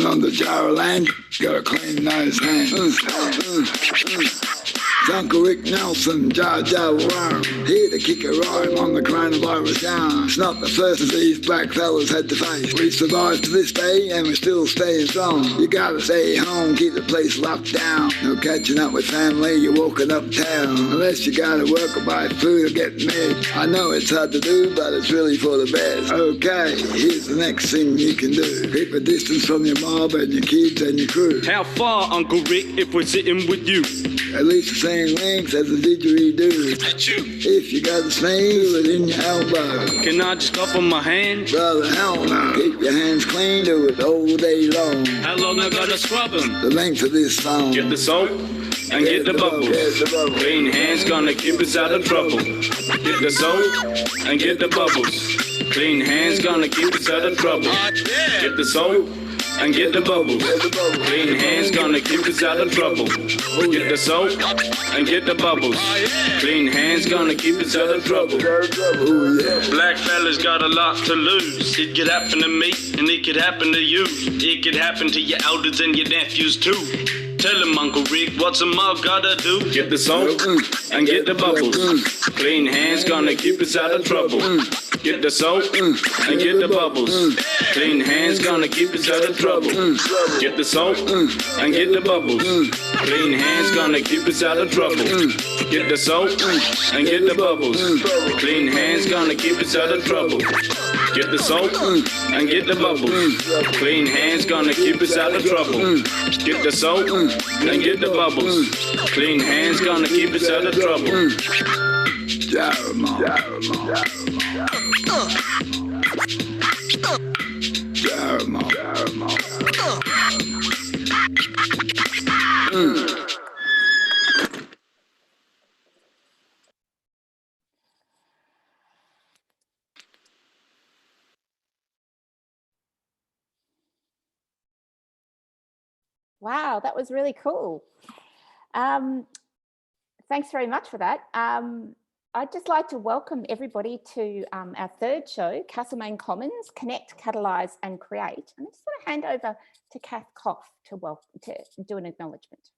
on the Jarra land, gotta clean those hands. Uncle Rick Nelson, Dja Dja Wurrung, here to kick a rhyme on the coronavirus yarn. It's not the first disease black fellas had to face. We survived to this day and we're still staying strong. You gotta stay home, keep the place locked down. No catching up with family, you're walking uptown. Unless you gotta work or buy food or get married. I know it's hard to do, but it's really for the best. Okay, here's the next thing you can do. Keep a distance from your mob and your kids and your crew. How far, Uncle Rick, if we're sitting with you? At least the same length as a didgeridoo. If you got the sneeze, do it in your elbow. Can I just cough on my hand? Brother, hell no. Keep your hands clean, do it all day long. How long I gotta scrub them? The length of this song. Get the soap and get the bubbles. Clean hands gonna keep us out of trouble. Get the soap and get the bubbles. Clean hands gonna keep us out of trouble. Get the soap and get the bubbles. Clean hands gonna keep us out of trouble. Get the soap and get the bubbles. Clean hands gonna keep us out of trouble. Black fellas got a lot to lose. It could happen to me and it could happen to you. It could happen to your elders and your nephews too. Tell him, Uncle Rick, what's a mug gotta do? Get the soap and get the bubbles. Clean hands gonna keep us out of trouble. Get the soap and get the bubbles. Clean hands gonna keep us out of trouble. Get the soap and get the bubbles. Clean hands gonna keep us out of trouble. Get the soap and get the bubbles. Clean hands gonna keep us out of trouble. Get the soap and get the bubbles. Clean hands gonna keep us out of trouble. Get the soap and get the bubbles. Clean hands gonna keep us out of trouble. Wow, that was really cool. Thanks very much for that. I'd just like to welcome everybody to our third show, Castlemaine Commons, Connect, Catalyse and Create. And I just want to hand over to Kathryn Coff to do an acknowledgement.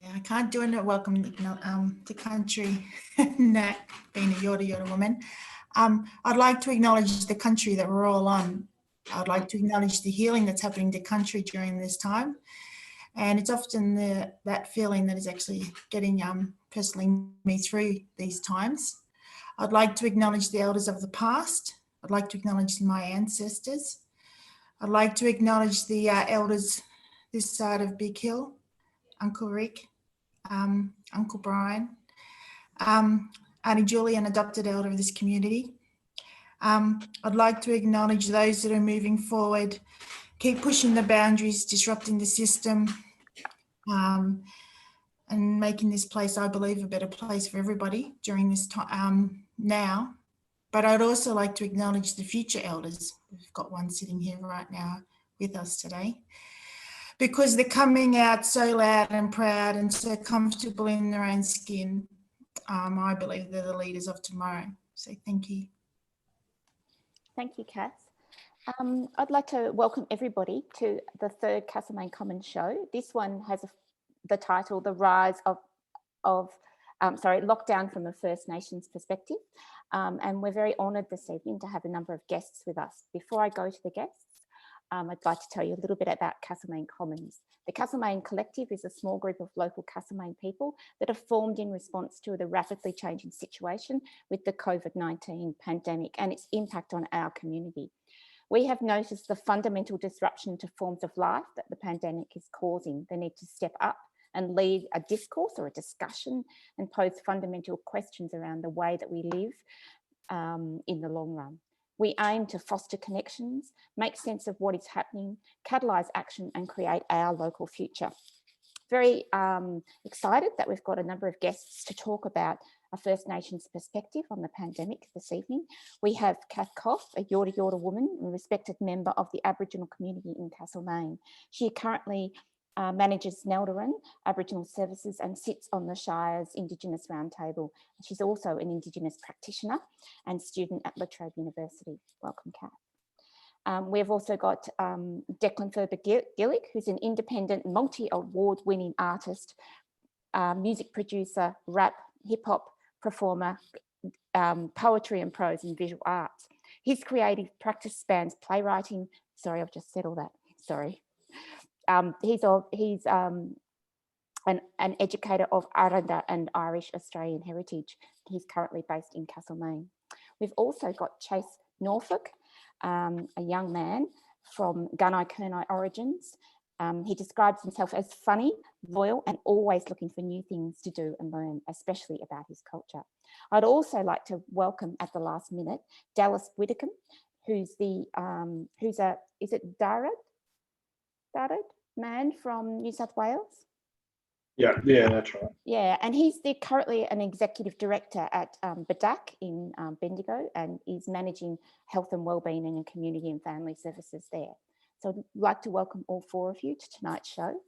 Yeah, I can't do a welcome to country, Nat, being a Yorta Yorta woman. I'd like to acknowledge the country that we're all on. I'd like to acknowledge the healing that's happening to country during this time. And it's often that feeling that is actually getting personally me through these times. I'd like to acknowledge the elders of the past. I'd like to acknowledge my ancestors. I'd like to acknowledge the elders this side of Big Hill, Uncle Rick, Uncle Brian, Auntie Julie, an adopted elder of this community. I'd like to acknowledge those that are moving forward, keep pushing the boundaries, disrupting the system, and making this place, I believe, a better place for everybody during this time now. But I'd also like to acknowledge the future elders. We've got one sitting here right now with us today, because they're coming out so loud and proud and so comfortable in their own skin. I believe they're the leaders of tomorrow. So thank you. Thank you, Kath. I'd like to welcome everybody to the third Castlemaine Commons show. This one has the title, The Rise of Lockdown from a First Nations Perspective. And we're very honoured this evening to have a number of guests with us. Before I go to the guests, I'd like to tell you a little bit about Castlemaine Commons. The Castlemaine Collective is a small group of local Castlemaine people that have formed in response to the rapidly changing situation with the COVID-19 pandemic and its impact on our community. We have noticed the fundamental disruption to forms of life that the pandemic is causing. They need to step up and lead a discourse or a discussion and pose fundamental questions around the way that we live in the long run. We aim to foster connections, make sense of what is happening, catalyse action and create our local future. Very excited that we've got a number of guests to talk about a First Nations perspective on the pandemic this evening. We have Kathryn Coff, a Yorta Yorta woman and respected member of the Aboriginal community in Castlemaine. She currently manages Nalderun Aboriginal Services and sits on the Shire's Indigenous Roundtable. She's also an Indigenous Practitioner and student at Trobe University. Welcome, Kath. We've also got Declan Ferber-Gillick, who's an independent multi-award winning artist, music producer, rap, hip hop performer, poetry and prose and visual arts. His creative practice spans playwriting. Sorry, I've just said all that. Sorry. He's an educator of Aranda and Irish Australian heritage. He's currently based in Castlemaine. We've also got Chase Norfolk, a young man from Gunai-Kurnai origins. He describes himself as funny, loyal, and always looking for new things to do and learn, especially about his culture. I'd also like to welcome at the last minute Dallas Whitcomb, who's is it Darrad man from New South Wales? Yeah, that's right. Yeah, and he's currently an executive director at Badak in Bendigo, and is managing health and wellbeing and community and family services there. So I'd like to welcome all four of you to tonight's show.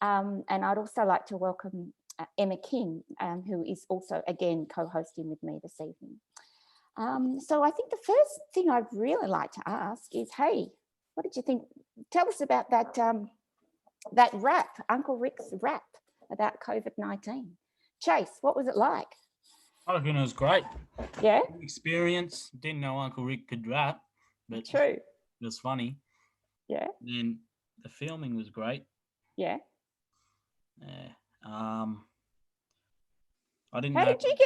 And I'd also like to welcome Emma King, who is also, again, co-hosting with me this evening. So I think the first thing I'd really like to ask is, hey, what did you think? Tell us about that, that rap, Uncle Rick's rap about COVID-19. Chase, what was it like? I reckon it was great. Yeah? Experience. Didn't know Uncle Rick could rap, but True. it was funny. Yeah. And the filming was great. Yeah. Yeah. I didn't How know. did you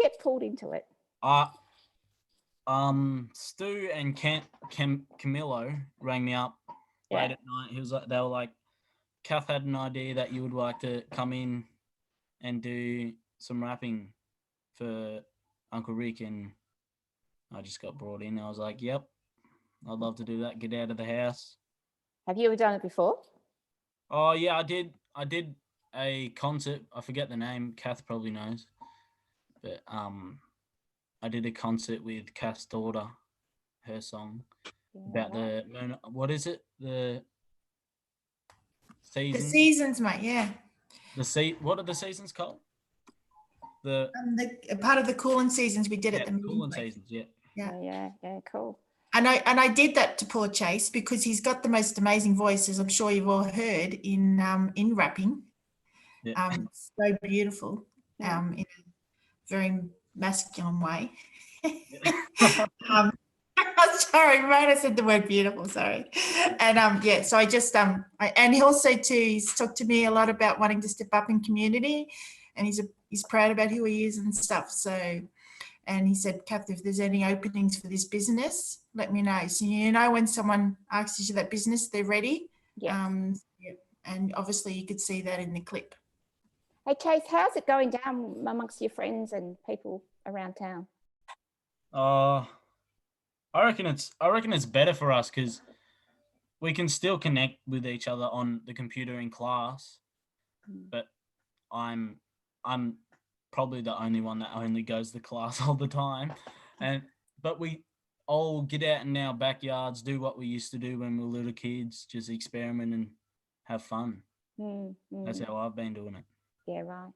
get pulled into it? Stu and Camillo rang me up late at night. They were like, Kath had an idea that you would like to come in and do some rapping for Uncle Rick, and I just got brought in. I was like, yep, I'd love to do that. Get out of the house. Have you ever done it before? Oh yeah, I did a concert. I forget the name. Kath probably knows, but I did a concert with Kath's daughter, her song about the moon. What is it? The seasons. The seasons, mate. Yeah. What are the seasons called? The part of the cooling seasons we did at the cooling seasons. Yeah. Yeah. Cool. And I did that to poor Chase because he's got the most amazing voice, as I'm sure you've all heard in rapping. Yeah. So beautiful, in a very masculine way. Sorry, right? I said the word beautiful. Sorry. And so I just and he also too, he's talked to me a lot about wanting to step up in community, and he's proud about who he is and stuff. So, and he said, Kath, if there's any openings for this business, let me know. So when someone asks you that business, they're ready. Yeah. And obviously you could see that in the clip. Hey Chase, how's it going down amongst your friends and people around town? I reckon it's better for us because we can still connect with each other on the computer in class, but I'm probably the only one that only goes to class all the time, but we all get out in our backyards, do what we used to do when we were little kids, just experiment and have fun. That's how I've been doing it. Yeah, right.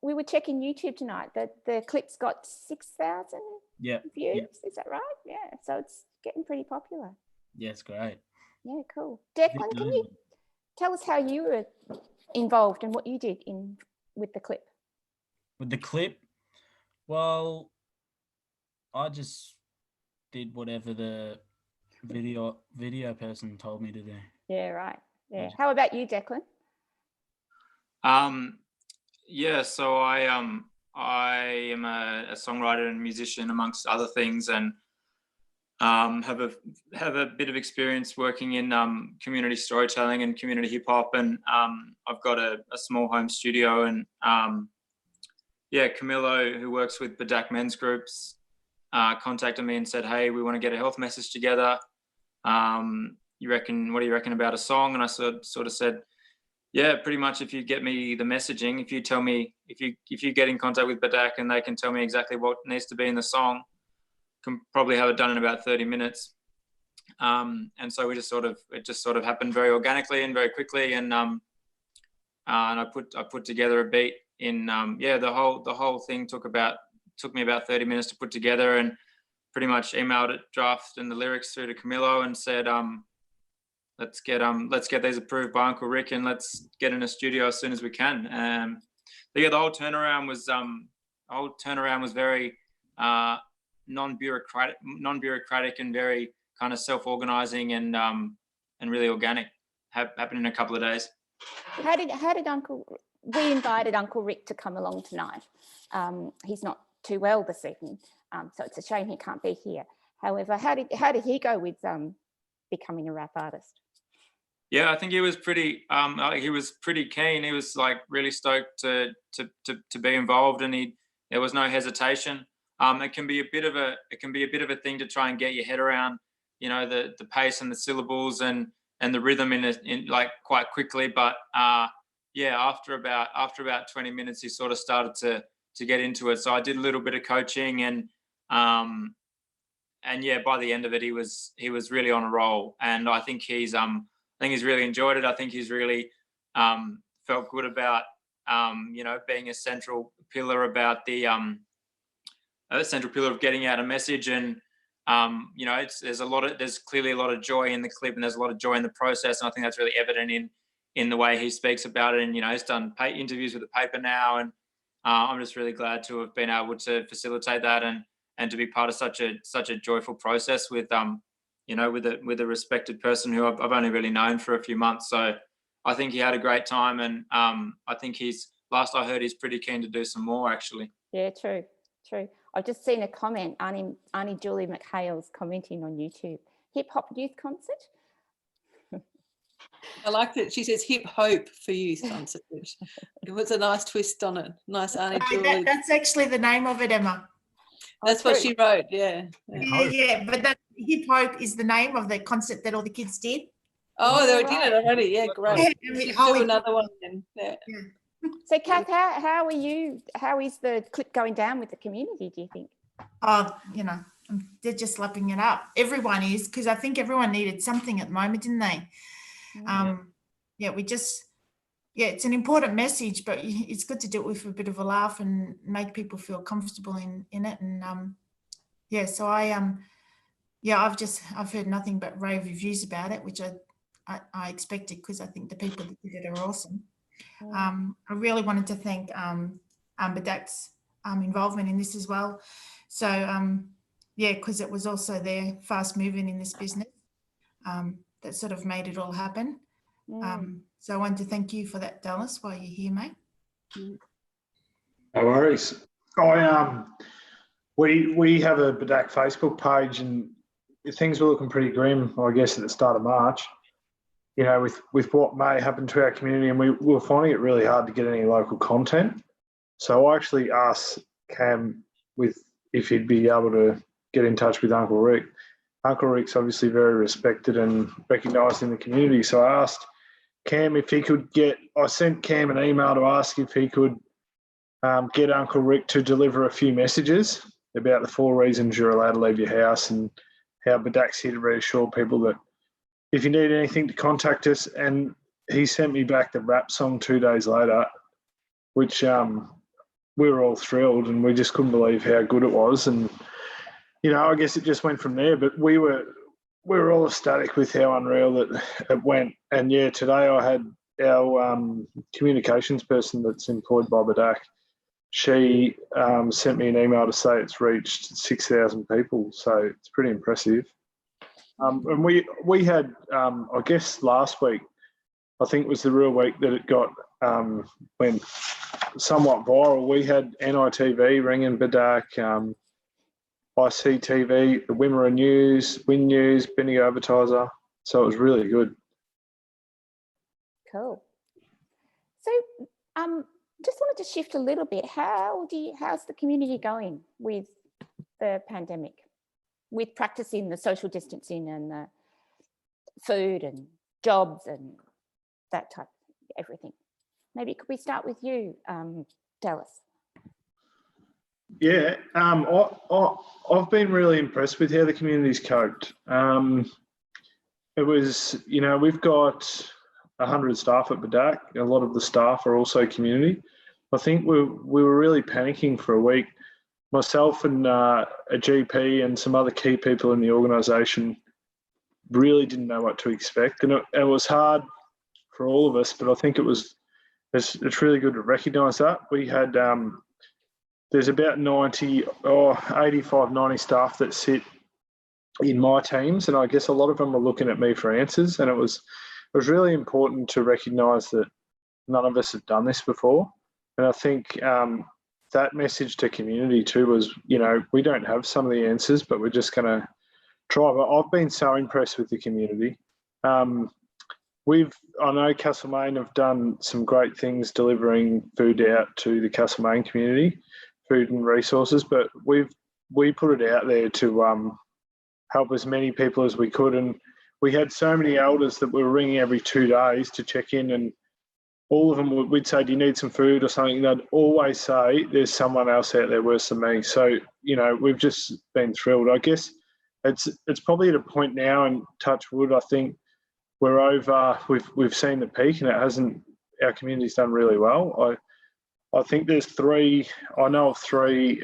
We were checking YouTube tonight that the clip's got 6,000 views. Yep. Is that right? Yeah. So it's getting pretty popular. Yeah, it's great. Yeah, cool. Declan, can you tell us how you were involved and what you did with the clip? With the clip? Well, I just did whatever the video person told me to do. Yeah, right. Yeah. How about you, Declan? Yeah, so I am a songwriter and musician amongst other things, and have a bit of experience working in community storytelling and community hip hop, and I've got a small home studio, and Camillo, who works with Badak men's groups, contacted me and said, hey, we want to get a health message together. What do you reckon about a song? And I sort of said, yeah, pretty much. If you get me the messaging, if you tell me, if you get in contact with Badak and they can tell me exactly what needs to be in the song, can probably have it done in about 30 minutes. And so it just sort of happened very organically and very quickly. And I put together a beat in the whole thing took me about 30 minutes to put together, and pretty much emailed it, draft and the lyrics through to Camilo and said, let's get these approved by Uncle Rick and let's get in a studio as soon as we can. But yeah, the whole turnaround was very non-bureaucratic and very kind of self-organizing and really organic. Happened in a couple of days. How did we invited Uncle Rick to come along tonight. He's not too well this evening, so it's a shame he can't be here. However, how did he go with becoming a rap artist? Yeah, I think he was pretty keen. He was like really stoked to be involved, and there was no hesitation. It can be a bit of a thing to try and get your head around, you know, the pace and the syllables and the rhythm in like quite quickly. But yeah, after about 20 minutes, he sort of started to get into it. So I did a little bit of coaching, and yeah, by the end of it, he was really on a roll, and I think he's really enjoyed it. I think he's really felt good about you know, being a central pillar about the central pillar of getting out a message. And you know, there's clearly a lot of joy in the clip, and there's a lot of joy in the process, and I think that's really evident in the way he speaks about it. And you know, he's done interviews with the paper now, and I'm just really glad to have been able to facilitate that and to be part of such a joyful process with you know, with a respected person who I've only really known for a few months. So I think he had a great time, and I think last I heard, he's pretty keen to do some more, actually. Yeah, true. I've just seen a comment, Auntie Julie McHale's commenting on YouTube. Hip hop youth concert? I liked it. She says hip hope for youth concert. It was a nice twist on it. Nice, Auntie Julie. That's actually the name of it, Emma. That's what she wrote, yeah. Yeah, but that hip hope is the name of the concert that all the kids did. Oh, they did it already. Yeah, great. Yeah, do another one then. Yeah. So, Kath, how are you? How is the clip going down with the community, do you think? Oh, you know, they're just lapping it up. Everyone is, because I think everyone needed something at the moment, didn't they? Yeah, it's an important message, but it's good to do it with a bit of a laugh and make people feel comfortable in it. And yeah, so I've heard nothing but rave reviews about it, which I expected, because I think the people that did it are awesome. I really wanted to thank Badak's involvement in this as well. So yeah, because it was also their fast moving in this business that sort of made it all happen. So I wanted to thank you for that, Dallas, while you're here, mate. No worries. We have a Badak Facebook page, and things were looking pretty grim, I guess, at the start of March. You know, with what may happen to our community, and we were finding it really hard to get any local content. So I actually asked Cam if he'd be able to get in touch with Uncle Rick. Uncle Rick's obviously very respected and recognised in the community. So I asked Cam if he could I sent Cam an email to ask if he could get Uncle Rick to deliver a few messages about the 4 reasons you're allowed to leave your house, and how Badak's here to reassure people that if you need anything to contact us. And he sent me back the rap song 2 days later, which we were all thrilled, and we just couldn't believe how good it was. And, you know, I guess it just went from there, but we were all ecstatic with how unreal that it went. And yeah, today I had our communications person that's employed by Badak. She sent me an email to say it's reached 6,000 people. So it's pretty impressive. And we had, I guess last week, I think was the real week that it got went somewhat viral. We had NITV ringing Badak, ICTV, the Wimmera News, Win News, Benny Advertiser. So it was really good. Cool. So just wanted to shift a little bit. How's the community going with the pandemic, with practicing the social distancing and the food and jobs and that type of everything? Maybe could we start with you, Dallas? Yeah, I've been really impressed with how the community's coped. It was, you know, we've got 100 staff at Badak. A lot of the staff are also community. I think we were really panicking for a week myself and a GP and some other key people in the organisation really didn't know what to expect, and it was hard for all of us. But I think it's really good to recognise that. We had there's about 85, 90 staff that sit in my teams, and I guess a lot of them are looking at me for answers. And it was really important to recognise that none of us have done this before. And I think that message to community too was, we don't have some of the answers, but we're just going to try. But I've been so impressed with the community. I know Castlemaine have done some great things delivering food out to the Castlemaine community, food and resources, but we put it out there to help as many people as we could. And we had so many elders that we were ringing every 2 days to check in, and all of them, we'd say, do you need some food or something? They'd always say, there's someone else out there worse than me. So, we've just been thrilled. I guess it's probably at a point now, and touch wood, I think we're over, we've seen the peak, and our community's done really well. I think there's I know of three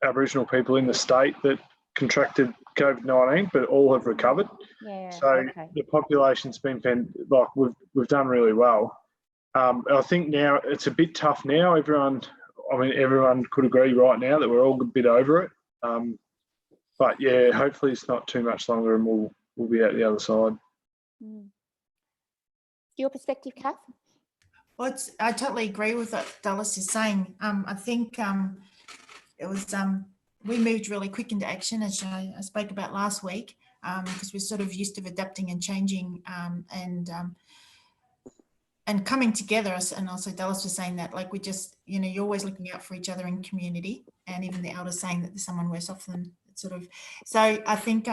Aboriginal people in the state that contracted COVID-19, but all have recovered. Yeah, so okay. The population's been we've done really well. I think now it's a bit tough now. Everyone could agree right now that we're all a bit over it. But yeah, hopefully it's not too much longer, and we'll be out the other side. Your perspective, Kath? Well, I totally agree with what Dallas is saying. I think it was we moved really quick into action, as I spoke about last week, because we're sort of used to adapting and changing and coming together. And also Dallas was saying that, like, we just, you're always looking out for each other in community, and even the elders saying that there's someone worse off than sort of. So I think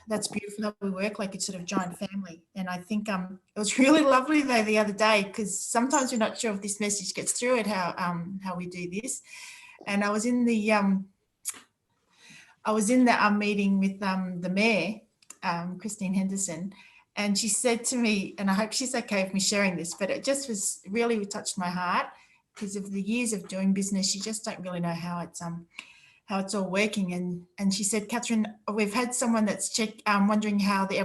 that's beautiful that we work like it's sort of giant family. And I think it was really lovely though the other day, because sometimes we're not sure if this message gets through at how we do this. And I was in the meeting with the mayor, Christine Henderson, and she said to me, and I hope she's okay with me sharing this, but it just was really touched my heart, because of the years of doing business, you just don't really know how it's all working. And she said, Kathryn, we've had someone that's wondering how the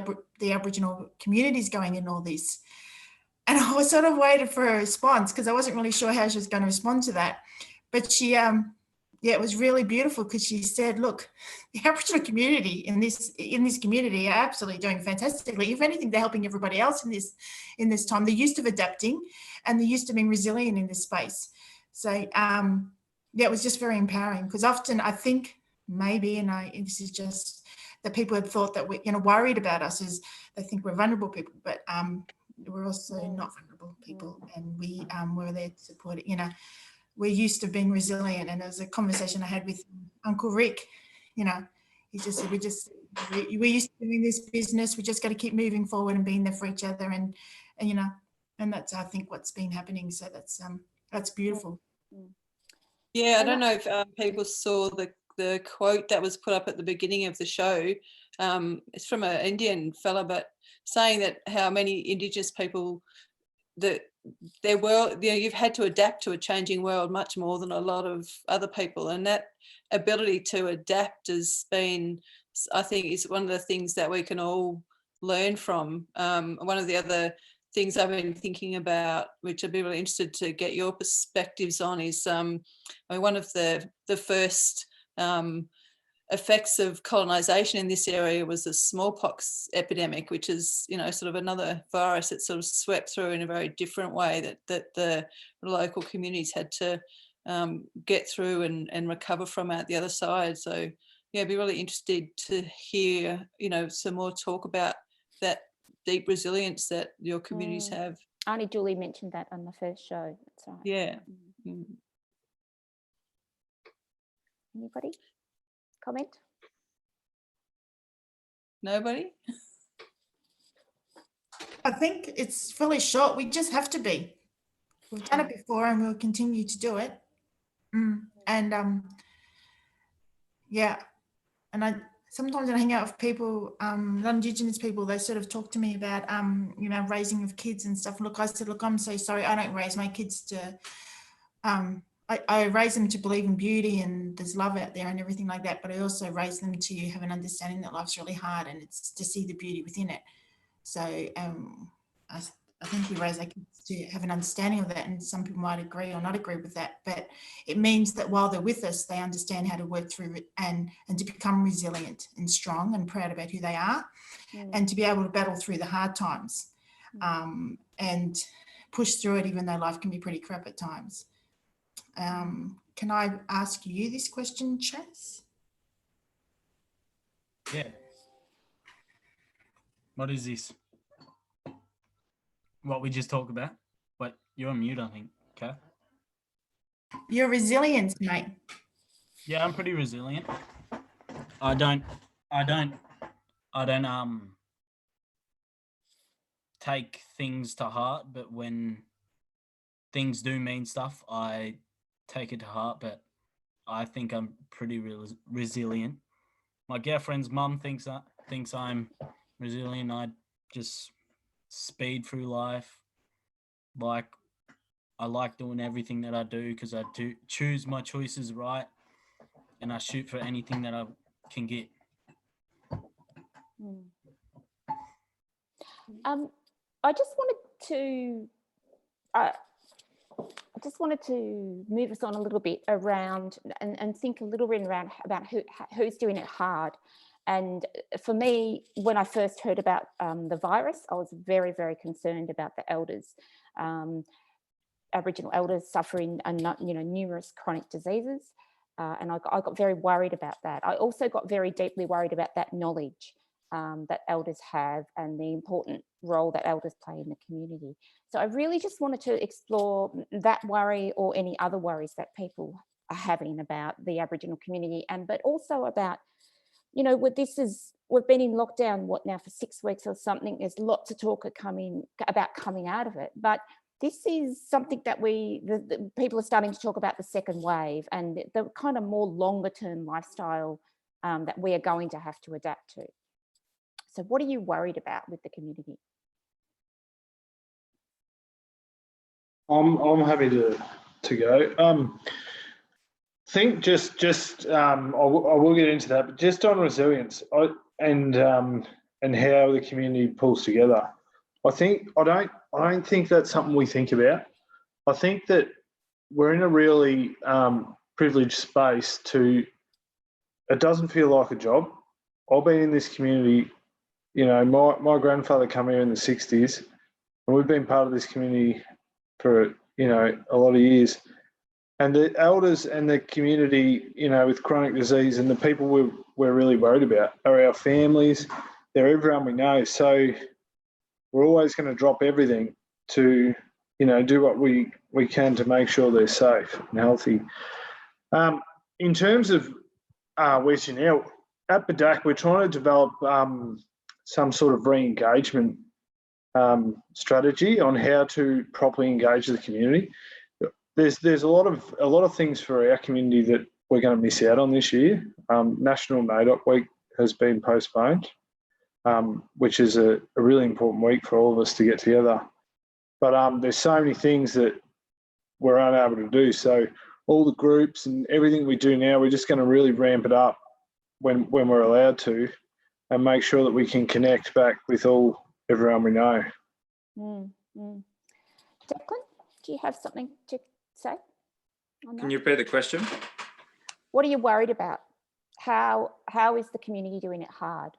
Aboriginal community is going in all this. And I was sort of waiting for a response, because I wasn't really sure how she was going to respond to that. But she, it was really beautiful, because she said, look, the Aboriginal community in this community are absolutely doing fantastically. If anything, they're helping everybody else in this time. They're used to adapting, and they're used to being resilient in this space. So it was just very empowering, because often I think maybe, this is just that people had thought that we're worried about us as they think we're vulnerable people, but we're also not vulnerable people, and we're there to support it. We're used to being resilient. And there was a conversation I had with Uncle Rick, he just said, we're used to doing this business. We just got to keep moving forward and being there for each other. And that's, I think, what's been happening. So that's beautiful. Yeah, I don't know if people saw the quote that was put up at the beginning of the show. It's from an Indian fella, but saying that how many Indigenous people, that their world, you've had to adapt to a changing world much more than a lot of other people, and that ability to adapt has been, I think, is one of the things that we can all learn from. One of the other things I've been thinking about, which I'd be really interested to get your perspectives on, is one of the first effects of colonisation in this area was the smallpox epidemic, which is, sort of another virus that sort of swept through in a very different way that the local communities had to get through and recover from at the other side. So yeah, I'd be really interested to hear, some more talk about that deep resilience that your communities have. Auntie Julie mentioned that on the first show. That's right. Yeah. Anybody? Comment? Nobody? I think it's fairly short. We just have to be. We've done it before, and we'll continue to do it. And and sometimes I hang out with people, non-Indigenous people, they sort of talk to me about, raising of kids and stuff. Look, I said, look, I'm so sorry. I don't raise my kids to I raise them to believe in beauty and there's love out there and everything like that, but I also raise them to have an understanding that life's really hard and it's to see the beauty within it. So I think we raise our kids to have an understanding of that, and some people might agree or not agree with that, but it means that while they're with us, they understand how to work through it and to become resilient and strong and proud about who they are, and to be able to battle through the hard times and push through it, even though life can be pretty crap at times. Can I ask you this question, Chase? Yeah. What is this? What we just talked about? But you're on mute, I think, Kath. Your resilience, mate. Yeah, I'm pretty resilient. I don't take things to heart, but when things do mean stuff, I take it to heart, but I think I'm pretty resilient. My girlfriend's mum thinks I'm resilient. I just speed through life. Like, I like doing everything that I do because I do choose my choices right, and I shoot for anything that I can get. I just wanted to move us on a little bit around and think a little bit around about who's doing it hard. And for me, when I first heard about the virus, I was very, very concerned about the elders, Aboriginal elders suffering numerous chronic diseases. And I got very worried about that. I also got very deeply worried about that knowledge that elders have and the important role that elders play in the community. So I really just wanted to explore that worry or any other worries that people are having about the Aboriginal community, but also about, we've been in lockdown, now for 6 weeks or something. There's lots of talk about coming out of it, but this is something that the people are starting to talk about, the second wave and the kind of more longer term lifestyle that we are going to have to adapt to. So what are you worried about with the community? I'm happy to go. I think just I will get into that, but just on resilience and how the community pulls together. I don't think that's something we think about. I think that we're in a really privileged space it doesn't feel like a job. I've been in this community, my grandfather came here in the 60s, and we've been part of this community for, a lot of years. And the elders and the community, with chronic disease and the people we're really worried about are our families. They're everyone we know. So we're always going to drop everything to, do what we can to make sure they're safe and healthy. In terms of Western Hill, at Badak, we're trying to develop some sort of re-engagement strategy on how to properly engage the community. There's a lot of things for our community that we're going to miss out on this year. National NAIDOC Week has been postponed, which is a really important week for all of us to get together. But there's so many things that we're unable to do. So all the groups and everything we do now, we're just going to really ramp it up when we're allowed to, and make sure that we can connect back with everyone we know. Declan, do you have something to say on that? Can you repeat the question? What are you worried about? How is the community doing it hard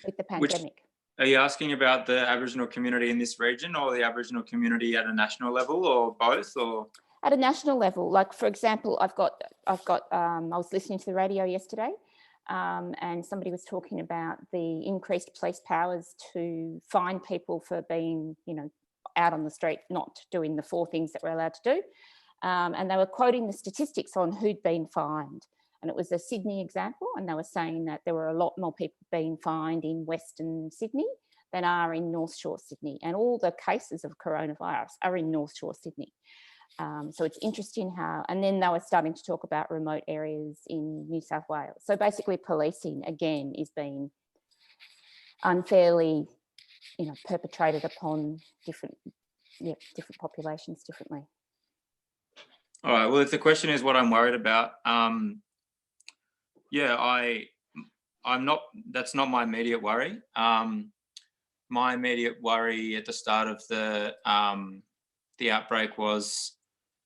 with the pandemic? Are you asking about the Aboriginal community in this region, or the Aboriginal community at a national level, or both, or? At a national level, like for example, I was listening to the radio yesterday, and somebody was talking about the increased police powers to fine people for being, out on the street, not doing the 4 things that we're allowed to do. And they were quoting the statistics on who'd been fined. And it was a Sydney example, and they were saying that there were a lot more people being fined in Western Sydney than are in North Shore Sydney. And all the cases of coronavirus are in North Shore Sydney. So it's interesting how, and then they were starting to talk about remote areas in New South Wales. So basically policing, again, is being unfairly, perpetrated upon different populations differently. All right. Well, if the question is what I'm worried about, yeah, I'm not. That's not my immediate worry. My immediate worry at the start of the outbreak was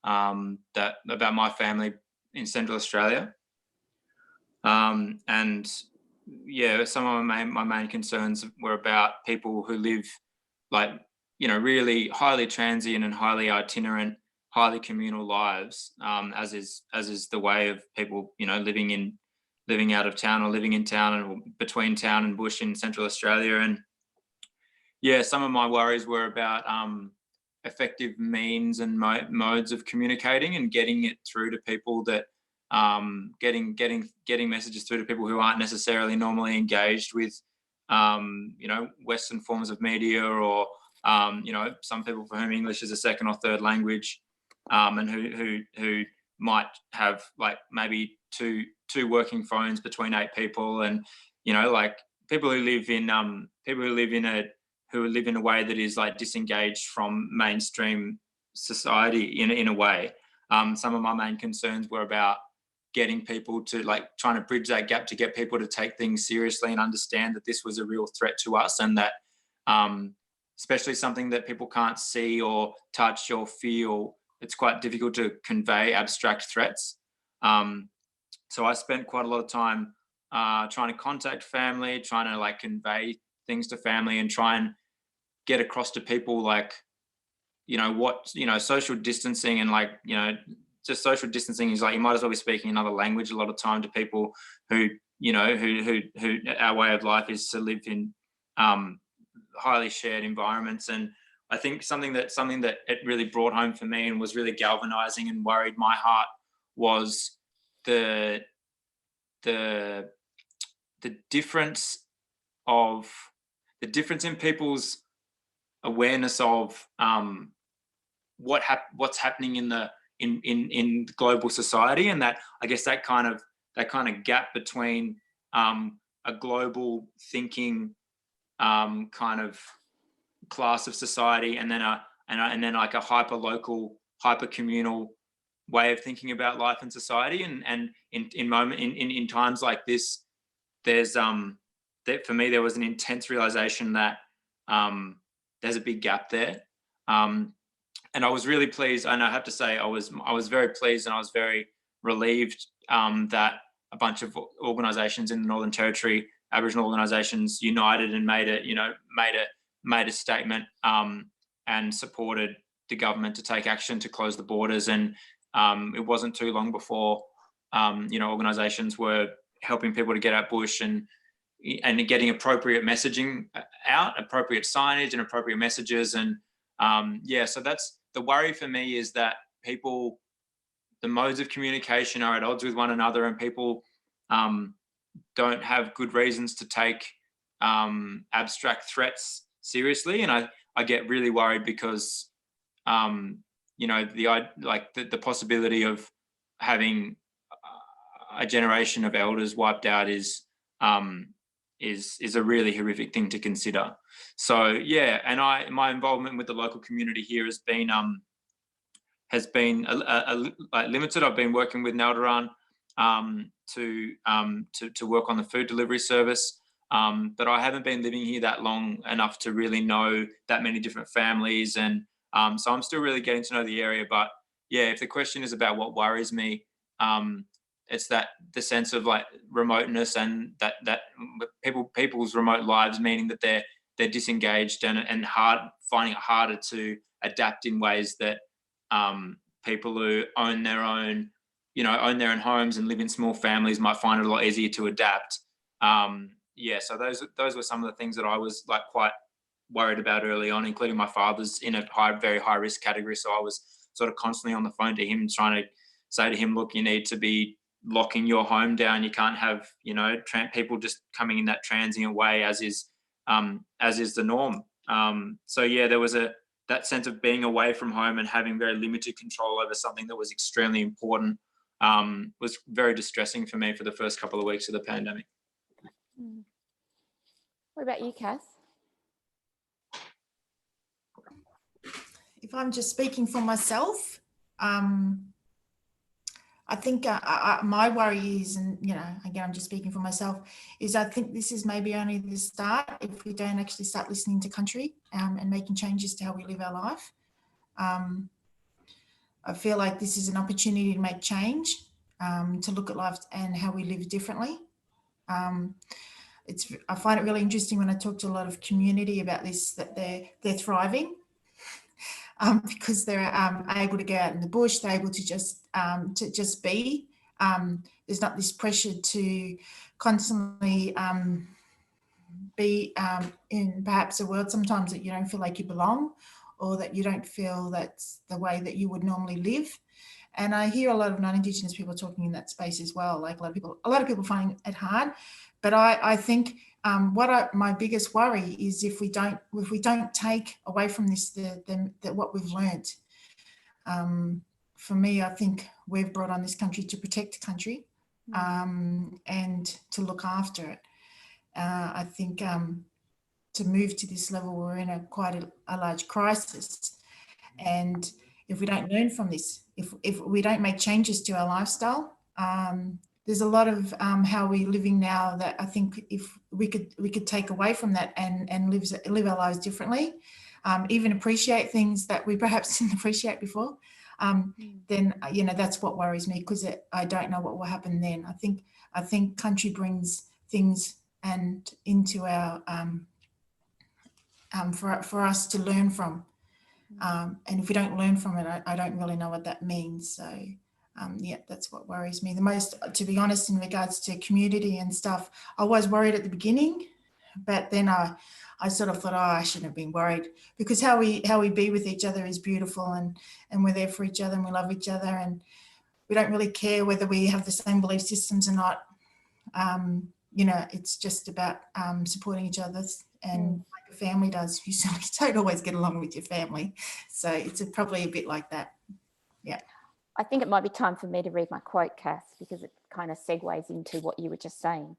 that about my family in Central Australia, and yeah, some of my main concerns were about people who live like, you know, really highly transient and highly itinerant, highly communal lives, as is the way of people, you know, living out of town or living in town and between town and bush in Central Australia. And yeah, some of my worries were about effective means and modes of communicating and getting it through to people that getting messages through to people who aren't necessarily normally engaged with you know, Western forms of media, or you know, some people for whom English is a second or third language, and who might have like maybe two working phones between 8 people, and you know, like people who live in a way that is like disengaged from mainstream society in a way. Some of my main concerns were about getting people to, like, trying to bridge that gap to get people to take things seriously and understand that this was a real threat to us, and that especially something that people can't see or touch or feel, it's quite difficult to convey abstract threats. So I spent quite a lot of time trying to contact family, trying to like convey things to family and try and get across to people, like, you know, what, you know, social distancing and like, you know, just social distancing is like, you might as well be speaking another language a lot of time to people who, you know, who our way of life is to live in highly shared environments. And I think something that it really brought home for me and was really galvanizing and worried my heart was the difference in people's awareness of what's happening in global society, and that, I guess, that kind of gap between a global thinking kind of class of society and then like a hyper local, hyper communal way of thinking about life and society. And in times like this, there's that for me there was an intense realization that there's a big gap there. And I was really pleased, and I have to say I was very pleased and I was very relieved that a bunch of organisations in the Northern Territory, Aboriginal organisations, united and made a statement and supported the government to take action to close the borders. And it wasn't too long before organisations were helping people to get out bush and getting appropriate messaging out, appropriate signage and appropriate messages. And so that's the worry for me, is that people, the modes of communication are at odds with one another, and people don't have good reasons to take abstract threats seriously. And I get really worried because the possibility of having a generation of elders wiped out is a really horrific thing to consider. So yeah, and my involvement with the local community here has been limited. I've been working with Nalderun to work on the food delivery service, but I haven't been living here that long enough to really know that many different families, and so I'm still really getting to know the area. But yeah, if the question is about what worries me, it's that the sense of like remoteness, and that people's remote lives, meaning that they're disengaged and finding it harder to adapt in ways that people who own their own homes and live in small families might find it a lot easier to adapt. So those were some of the things that I was like quite worried about early on, including my father's in a very high risk category. So I was sort of constantly on the phone to him, trying to say to him, look, you need to be locking your home down. You can't have, people just coming in that transient way, as is the norm. So yeah, there was that sense of being away from home and having very limited control over something that was extremely important was very distressing for me for the first couple of weeks of the pandemic. What about you, Cass? If I'm just speaking for myself, I think my worry is, and again, I'm just speaking for myself, is I think this is maybe only the start if we don't actually start listening to country and making changes to how we live our life. I feel like this is an opportunity to make change, to look at life and how we live differently. I find it really interesting when I talk to a lot of community about this, that they're thriving. Because they're able to go out in the bush, they're able to just be. There's not this pressure to constantly be in perhaps a world sometimes that you don't feel like you belong, or that you don't feel that's the way that you would normally live. And I hear a lot of non-Indigenous people talking in that space as well. Like a lot of people finding it hard. But I think my biggest worry is if we don't take away from this what we've learned. For me, I think we've brought on this country to protect the country and to look after it. I think to move to this level, we're in quite a large crisis. And if we don't learn from this, if we don't make changes to our lifestyle, there's a lot of how we're living now that I think if we could take away from that and live our lives differently, even appreciate things that we perhaps didn't appreciate before, then that's what worries me, because I don't know what will happen then. I think country brings things and into our for us to learn from, and if we don't learn from it, I don't really know what that means. So. That's what worries me the most, to be honest, in regards to community and stuff. I was worried at the beginning, but then I sort of thought, I shouldn't have been worried, because how we be with each other is beautiful, and we're there for each other and we love each other, and we don't really care whether we have the same belief systems or not. It's just about supporting each other, and like a family does. You certainly don't always get along with your family. So it's probably a bit like that. Yeah. I think it might be time for me to read my quote, Kath, because it kind of segues into what you were just saying.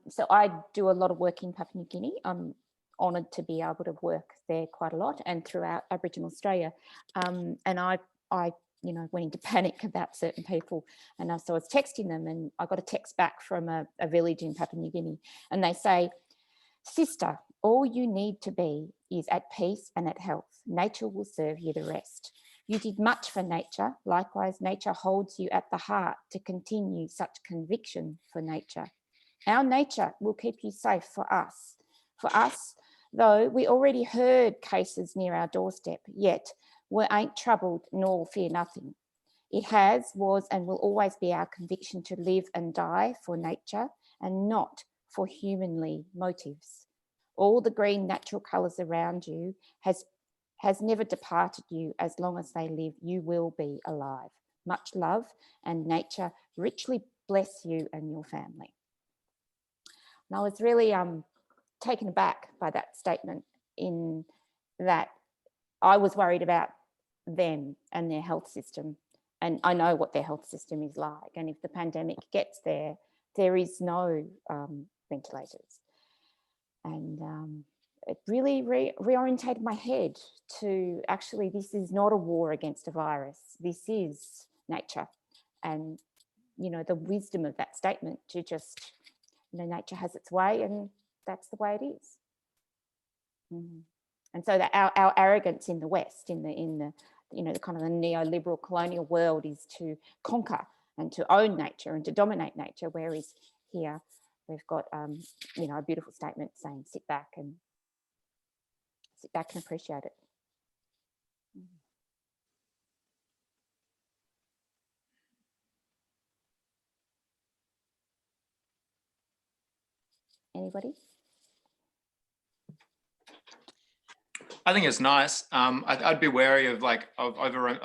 So I do a lot of work in Papua New Guinea. I'm honoured to be able to work there quite a lot and throughout Aboriginal Australia. And I went into panic about certain people. And so I was texting them, and I got a text back from a village in Papua New Guinea, and they say, "Sister, all you need to be is at peace and at health. Nature will serve you the rest. You did much for nature. Likewise, nature holds you at the heart to continue such conviction for nature. Our nature will keep you safe for us. For us, though, we already heard cases near our doorstep, yet we ain't troubled nor fear nothing. It has, was, and will always be our conviction to live and die for nature and not for humanly motives. All the green natural colours around you has never departed you. As long as they live, you will be alive. Much love, and nature richly bless you and your family." And I was really taken aback by that statement, in that I was worried about them and their health system. And I know what their health system is like. And if the pandemic gets there, there is no ventilators. And it really reorientated my head to, actually, this is not a war against a virus. This is nature. And, the wisdom of that statement to just, nature has its way, and that's the way it is. And so that our arrogance in the West, in the kind of the neoliberal colonial world, is to conquer and to own nature and to dominate nature, whereas here we've got a beautiful statement saying sit back and appreciate it. Anybody? I think it's nice. I'd be wary of over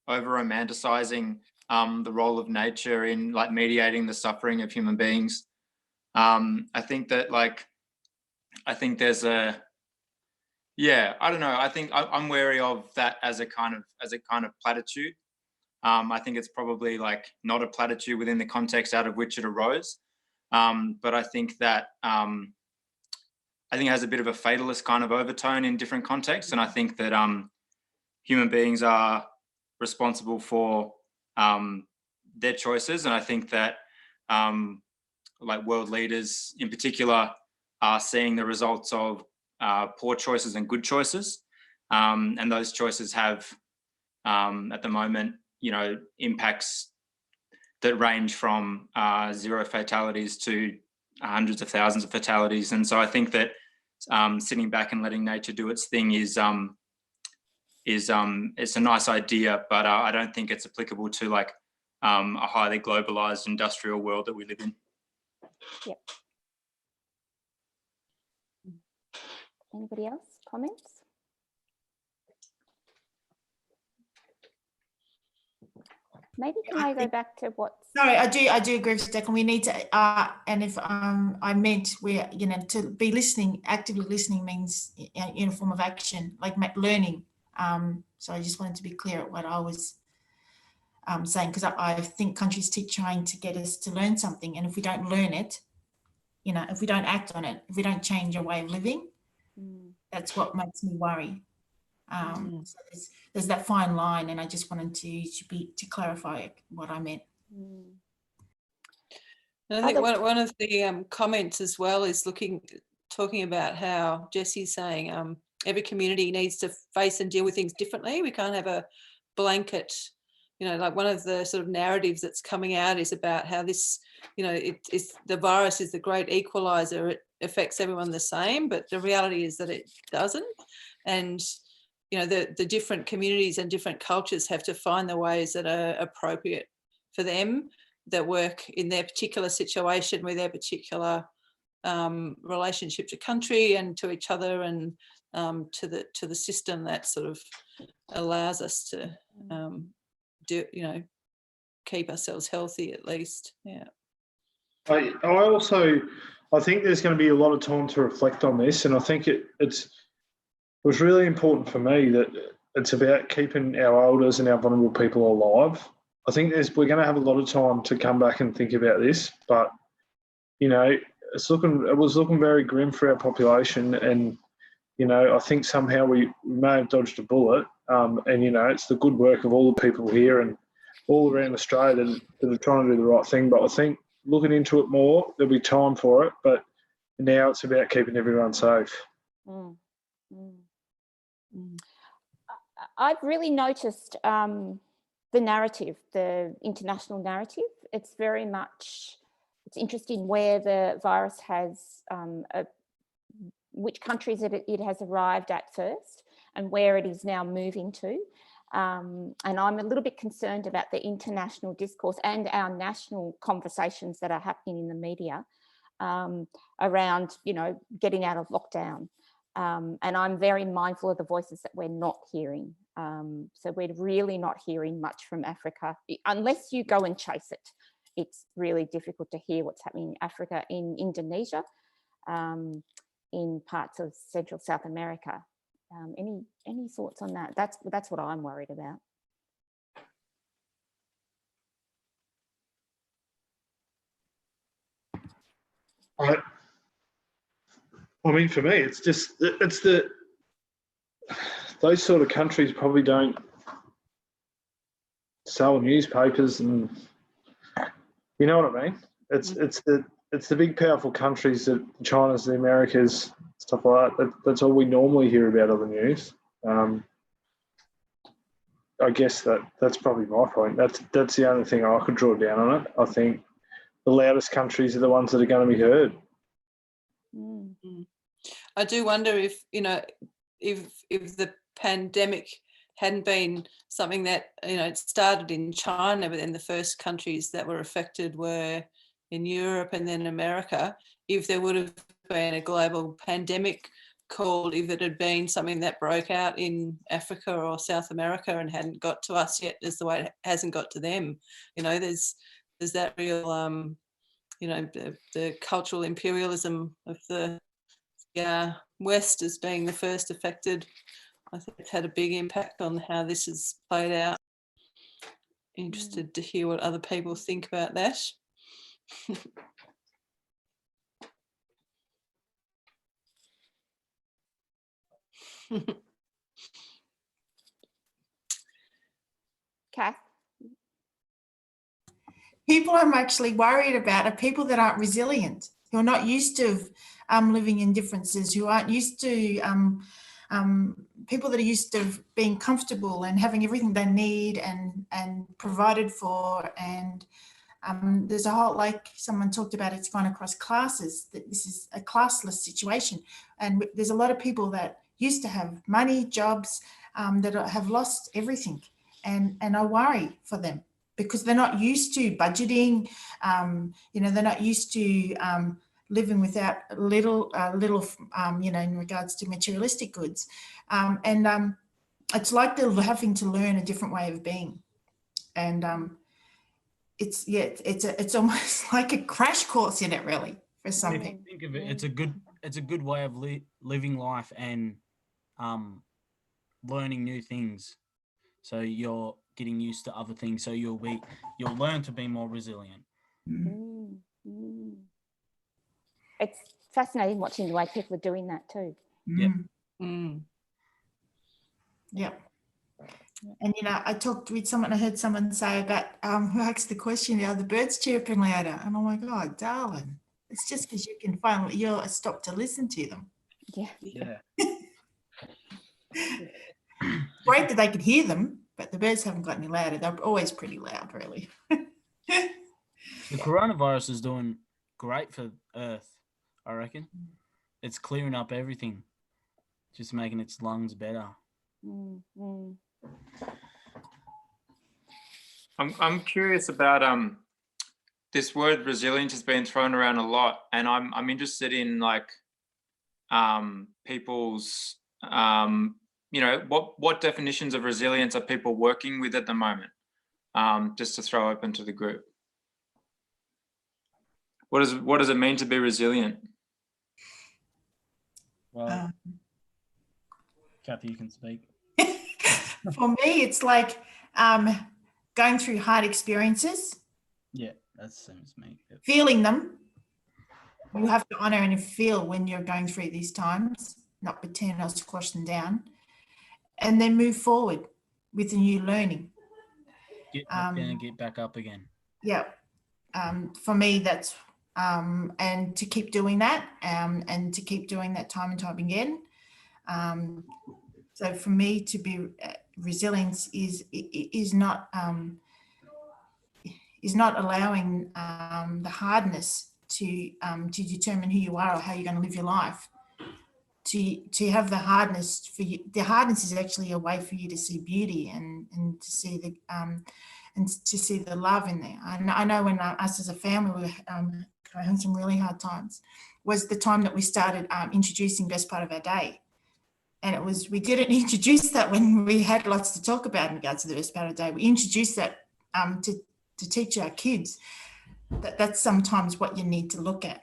romanticizing the role of nature in mediating the suffering of human beings. I think there's I don't know. I think I'm wary of that as a kind of platitude. I think it's probably not a platitude within the context out of which it arose. But I think that it has a bit of a fatalist kind of overtone in different contexts. And I think that human beings are responsible for their choices. And I think that like world leaders in particular are seeing the results of poor choices and good choices. And those choices have, at the moment, you know, impacts that range from 0 fatalities to hundreds of thousands of fatalities. And so I think that sitting back and letting nature do its thing is it's a nice idea, but I don't think it's applicable to like a highly globalized industrial world that we live in. Yep. Anybody else? Comments? Maybe can I go back to what? Sorry, I do agree with Declan. We need to, and if I meant you know, to be listening, actively listening means in a form of action, like learning. So I just wanted to be clear at what I was saying, because I think countries keep trying to get us to learn something, and if we don't learn it, you know, if we don't act on it, if we don't change our way of living, that's what makes me worry. So there's that fine line, and I just wanted to clarify what I meant. And I think one of the comments as well is talking about how Jesse's saying every community needs to face and deal with things differently. We can't have a blanket, you know, like one of the sort of narratives that's coming out is about how this, you know, the virus is the great equalizer. It affects everyone the same, but the reality is that it doesn't. And you know, the different communities and different cultures have to find the ways that are appropriate for them, that work in their particular situation with their particular relationship to country and to each other, and to the system that sort of allows us to do, you know, keep ourselves healthy at least. Yeah. I think there's going to be a lot of time to reflect on this, and I think it was really important for me that it's about keeping our elders and our vulnerable people alive. I think we're going to have a lot of time to come back and think about this, but you know, it was looking very grim for our population, and you know, I think somehow we may have dodged a bullet. And you know, it's the good work of all the people here and all around Australia that are trying to do the right thing. But I think looking into it more, there'll be time for it. But now it's about keeping everyone safe. I've really noticed the narrative, the international narrative. It's very much, it's interesting where the virus has, which countries it has arrived at first and where it is now moving to. And I'm a little bit concerned about the international discourse and our national conversations that are happening in the media around, you know, getting out of lockdown. And I'm very mindful of the voices that we're not hearing. So we're really not hearing much from Africa. Unless you go and chase it, it's really difficult to hear what's happening in Africa, in Indonesia, in parts of Central South America. Any thoughts on that? That's what I'm worried about. I mean, for me, it's those sort of countries probably don't sell newspapers, and you know what I mean. It's the big powerful countries, that China's, the Americas, stuff like that. That's all we normally hear about on the news. I guess that's probably my point. That's the only thing I could draw down on it. I think the loudest countries are the ones that are going to be heard. I do wonder if, you know, if the pandemic hadn't been something that, you know, it started in China, but then the first countries that were affected were in Europe and then America, if there would have been a global pandemic called, if it had been something that broke out in Africa or South America and hadn't got to us yet, as the way it hasn't got to them, you know, there's that real, you know, the cultural imperialism of the West as being the first affected. I think it's had a big impact on how this has played out. Interested to hear what other people think about that. Kath? People I'm actually worried about are people that aren't resilient, who are not used to living in differences, who aren't used to people that are used to being comfortable and having everything they need and provided for. And there's a whole, like someone talked about, it's gone across classes, that this is a classless situation. And there's a lot of people that used to have money, jobs, that have lost everything. And I worry for them because they're not used to budgeting, they're not used to living without little, in regards to materialistic goods. It's like they're having to learn a different way of being. And it's almost like a crash course in it, really, for some If you people. think of it, it's a good way of living life and learning new things. So you're getting used to other things. So you'll learn to be more resilient. It's fascinating watching the way people are doing that too. Yeah. And I talked with someone, I heard someone say about who asked the question, the birds chirping louder. And oh my God, darling, it's just because you'll stop to listen to them. Yeah. Great that they could hear them, but the birds haven't got any louder. They're always pretty loud, really. The coronavirus is doing great for Earth, I reckon. It's clearing up everything, just making its lungs better. I'm curious about this word resilience has been thrown around a lot, and I'm interested in like people's what definitions of resilience are people working with at the moment? Just to throw open to the group. What does it mean to be resilient? Well, Kathy, you can speak. For me, it's like going through hard experiences. Yeah, that seems me. Yep. Feeling them. You have to honour and feel when you're going through these times, not pretend or squash them down, and then move forward with a new learning. Get back down and get back up again. Yeah. For me, that's and to keep doing that and to keep doing that time and time again. So for me to be resilience is not allowing the hardness to determine who you are or how you're going to live your life. To have the hardness for you, the hardness is actually a way for you to see beauty and to see the love in there. I know when us as a family we were having some really hard times, was the time that we started introducing best part of our day. And we didn't introduce that when we had lots to talk about in regards to the best part of the day. We introduced that to teach our kids that that's sometimes what you need to look at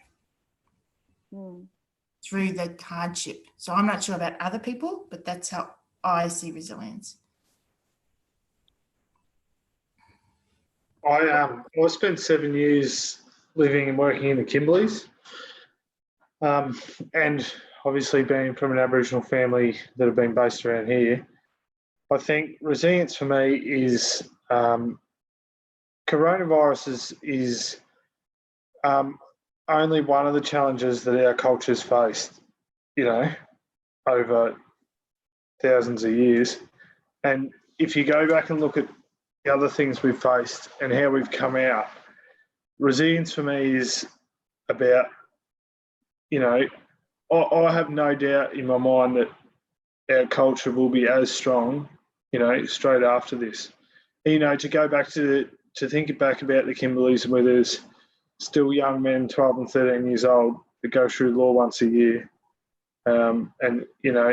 through the hardship. So I'm not sure about other people, but that's how I see resilience. I spent 7 years living and working in the Kimberleys, and obviously being from an Aboriginal family that have been based around here. I think resilience for me is coronavirus is only one of the challenges that our culture's faced, over thousands of years. And if you go back and look at the other things we've faced and how we've come out, resilience for me is about, I have no doubt in my mind that our culture will be as strong, straight after this. To go back to think back about the Kimberleys and where there's still young men, 12 and 13 years old, that go through law once a year, and,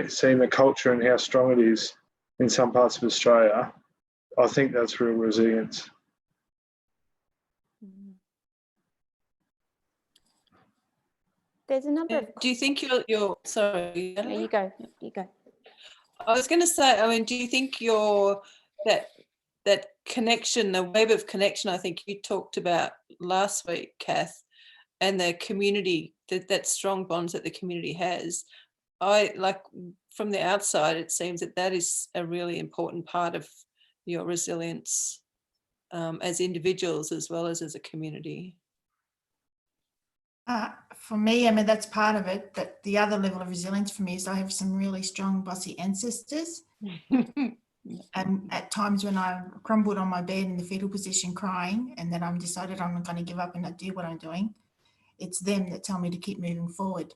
seeing the culture and how strong it is in some parts of Australia, I think that's real resilience. There's a number of... Do you think you're sorry? No, you go. I was going to say, do you think that connection, the web of connection, I think you talked about last week, Kath, and the community, that strong bonds that the community has, from the outside, it seems that is a really important part of your resilience as individuals as well as a community? For me, I mean, that's part of it. But the other level of resilience for me is I have some really strong bossy ancestors. And at times when I crumbled on my bed in the fetal position crying, and then I'm decided I'm not going to give up and not do what I'm doing, it's them that tell me to keep moving forward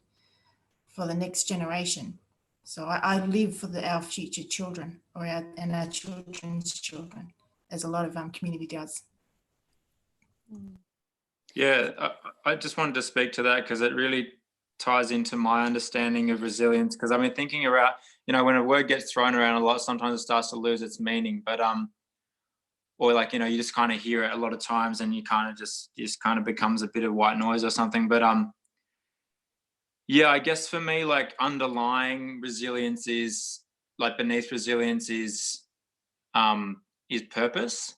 for the next generation. So I live for our future children and our children's children, as a lot of community does. Yeah, I just wanted to speak to that because it really ties into my understanding of resilience. Because I've been thinking about, you know, when a word gets thrown around a lot, sometimes it starts to lose its meaning. But or like, you know, you just kind of hear it a lot of times, and you just kind of becomes a bit of white noise or something. But yeah, I guess for me, like underlying resilience is like beneath resilience is purpose.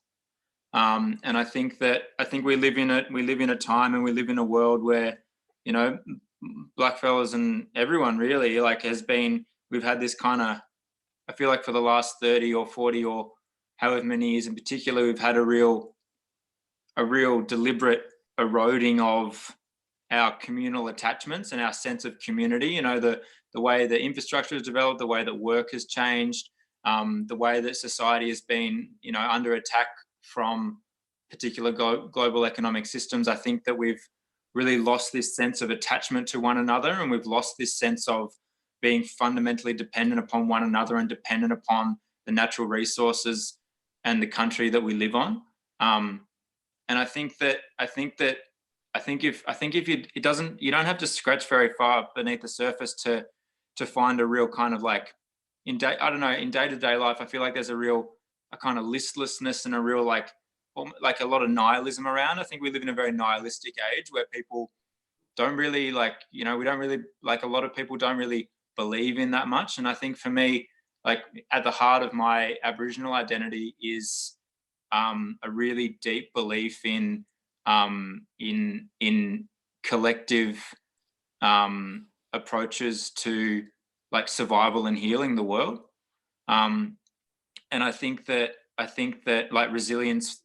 And I think we live in a time and we live in a world where, you know, blackfellas and everyone really we've had this kind of, I feel like for the last 30 or 40 or however many years in particular, we've had a real deliberate eroding of our communal attachments and our sense of community. You know, the way the infrastructure has developed, the way that work has changed, the way that society has been, you know, under attack from particular global economic systems. I think that we've really lost this sense of attachment to one another, and we've lost this sense of being fundamentally dependent upon one another and dependent upon the natural resources and the country that we live on. And I think if you don't have to scratch very far beneath the surface to find a real kind of like in day-to-day life, I feel like there's a kind of listlessness and a real like a lot of nihilism around. I think we live in a very nihilistic age where people don't really like, you know, we don't really like, a lot of people don't really believe in that much. And I think for me, like at the heart of my Aboriginal identity is a really deep belief in collective approaches to like survival and healing the world. And I think that like resilience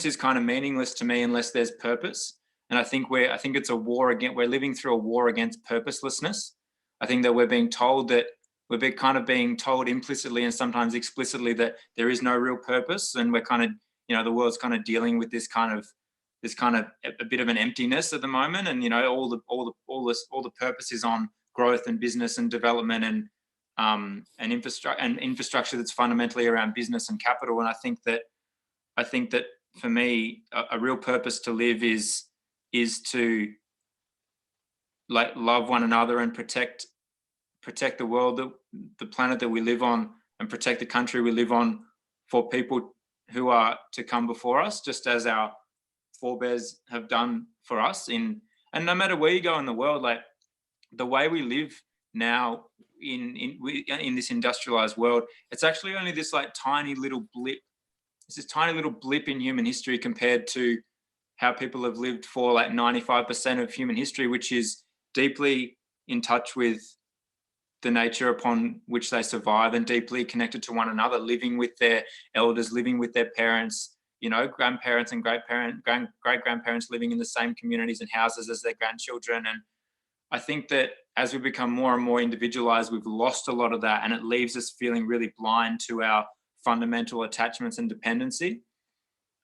is kind of meaningless to me unless there's purpose. And I think it's a war against, we're living through a war against purposelessness. I think that we're being told implicitly and sometimes explicitly that there is no real purpose, and we're kind of, you know, the world's kind of dealing with this kind of a bit of an emptiness at the moment, and you know, all the purpose is on growth and business and development and infrastructure that's fundamentally around business and capital. And I think that for me, a real purpose to live is to like love one another and protect the world, the planet that we live on, and protect the country we live on for people who are to come before us, just as our forebears have done for us. And no matter where you go in the world, like the way we live now in this industrialized world, it's actually only this like tiny little blip. It's this tiny little blip in human history compared to how people have lived for like 95% of human history, which is deeply in touch with the nature upon which they survive and deeply connected to one another, living with their elders, living with their parents, you know, grandparents and great-grandparents living in the same communities and houses as their grandchildren. And I think that as we become more and more individualized, we've lost a lot of that, and it leaves us feeling really blind to our fundamental attachments and dependency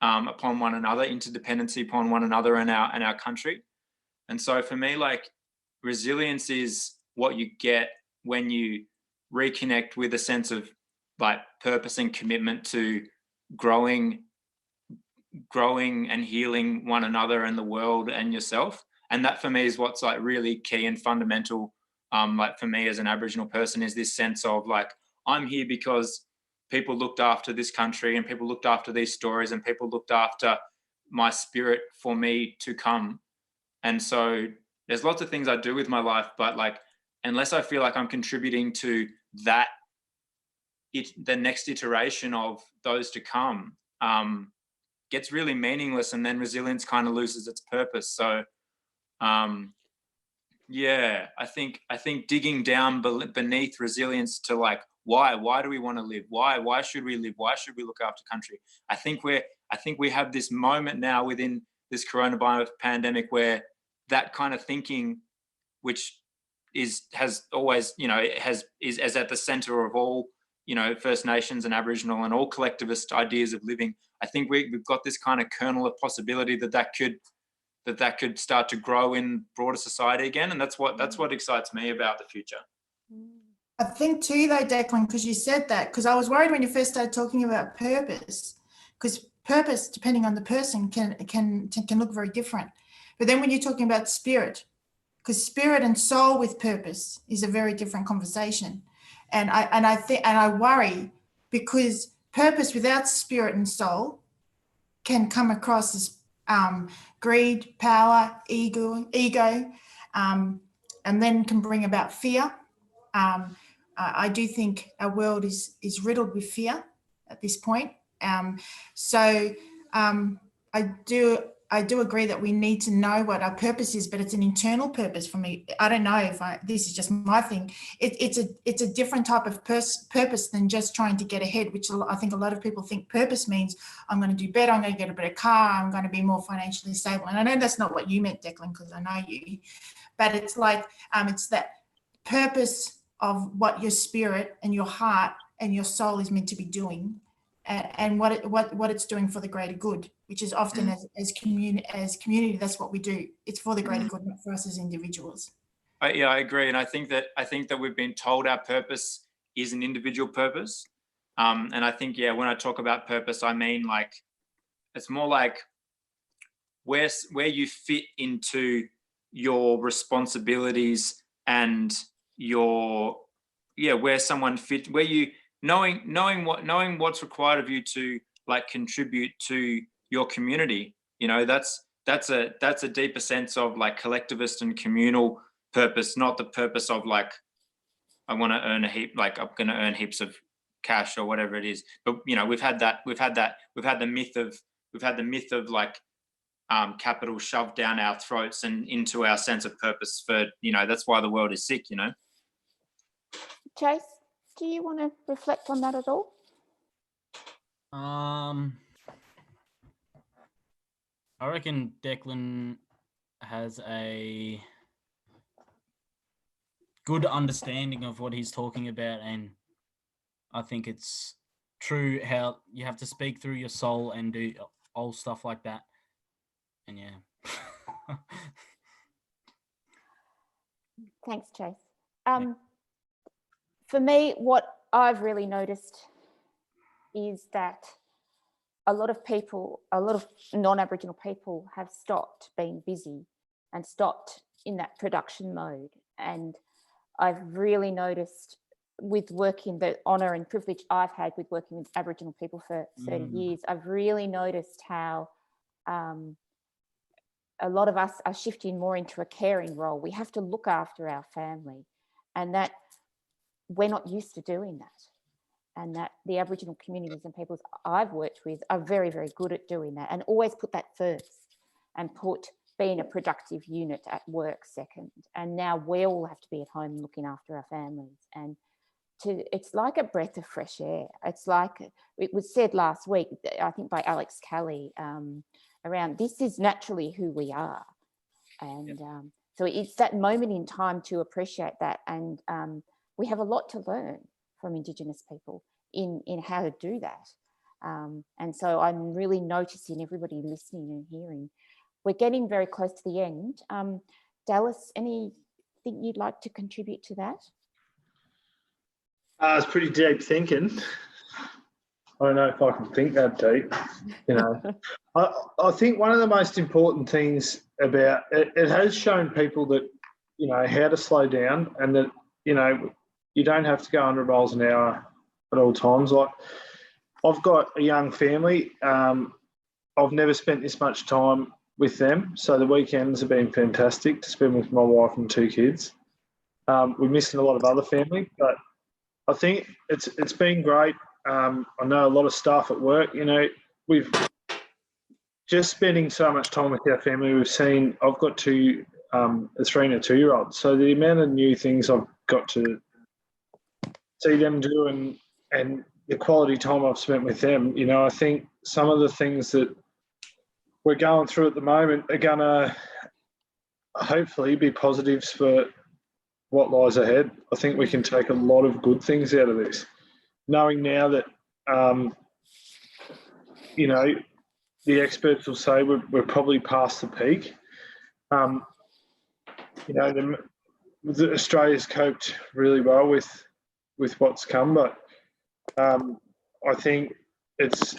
upon one another, interdependency upon one another and our country. And so for me, like resilience is what you get when you reconnect with a sense of like purpose and commitment to growing and healing one another and the world and yourself. And that for me is what's like really key and fundamental. Like for me as an Aboriginal person is this sense of like, I'm here because people looked after this country and people looked after these stories and people looked after my spirit for me to come. And so there's lots of things I do with my life, but like, unless I feel like I'm contributing to that, the next iteration of those to come, gets really meaningless, and then resilience kind of loses its purpose. So, yeah, I think digging down beneath resilience to like, why do we want to live? Why should we live? Why should we look after country? I think I think we have this moment now within this coronavirus pandemic where that kind of thinking, which has always, is at the center of all, First Nations and Aboriginal and all collectivist ideas of living. I think we've got this kind of kernel of possibility that could start to grow in broader society again, and that's what excites me about the future. I think too, though, Declan, because you said that, because I was worried when you first started talking about purpose, because purpose, depending on the person, can look very different. But then when you're talking about spirit, because spirit and soul with purpose is a very different conversation, and I worry because purpose without spirit and soul can come across as greed, power, ego, and then can bring about fear. I do think our world is riddled with fear at this point. I do agree that we need to know what our purpose is, but it's an internal purpose for me. I don't know if this is just my thing. It's a different type of purpose than just trying to get ahead, which I think a lot of people think purpose means I'm going to do better, I'm going to get a better car, I'm going to be more financially stable. And I know that's not what you meant, Declan, because I know you. But it's like it's that purpose of what your spirit and your heart and your soul is meant to be doing, and what it's doing for the greater good, which is often as community, that's what we do. It's for the greater good, not for us as individuals. I agree, and I think that we've been told our purpose is an individual purpose, and I think when I talk about purpose, I mean like it's more like where you fit into your responsibilities and your where someone fit, where you knowing what's required of you to like contribute to your community. That's a deeper sense of like collectivist and communal purpose, not the purpose of like I want to earn I'm going to earn heaps of cash or whatever it is. But we've had the myth of like capital shoved down our throats and into our sense of purpose for that's why the world is sick. Chase, do you want to reflect on that at all? I reckon Declan has a good understanding of what he's talking about, and I think it's true how you have to speak through your soul and do all stuff like that. And Thanks, Chase. For me, what I've really noticed is that a lot of non-Aboriginal people have stopped being busy and stopped in that production mode. And I've really noticed with working, the honour and privilege I've had with working with Aboriginal people for 30 years, I've really noticed how a lot of us are shifting more into a caring role. We have to look after our family, and that we're not used to doing that. And that the Aboriginal communities and peoples I've worked with are very, very good at doing that, and always put that first and put being a productive unit at work second. And now we all have to be at home looking after our families. And it's like a breath of fresh air. It's like it was said last week, I think by Alex Kelly, around this is naturally who we are. And so it's that moment in time to appreciate that. And we have a lot to learn from Indigenous people in how to do that. And so I'm really noticing everybody listening and hearing. We're getting very close to the end. Dallas, anything you'd like to contribute to that? It's pretty deep thinking. I don't know if I can think that deep, I think one of the most important things about it has shown people that, how to slow down, and that, you don't have to go 100 miles an hour at all times. Like, I've got a young family. I've never spent this much time with them. So the weekends have been fantastic to spend with my wife and 2 kids. We're missing a lot of other family, but I think it's been great. I know a lot of staff at work, we've just spending so much time with our family. I've got a 3 and a 2-year-old. So the amount of new things I've got to see them do and the quality time I've spent with them, I think some of the things that we're going through at the moment are going to hopefully be positives for what lies ahead. I think we can take a lot of good things out of this, knowing now that, you know, the experts will say we're probably past the peak. You know, Australia's coped really well with what's come, but I think it's,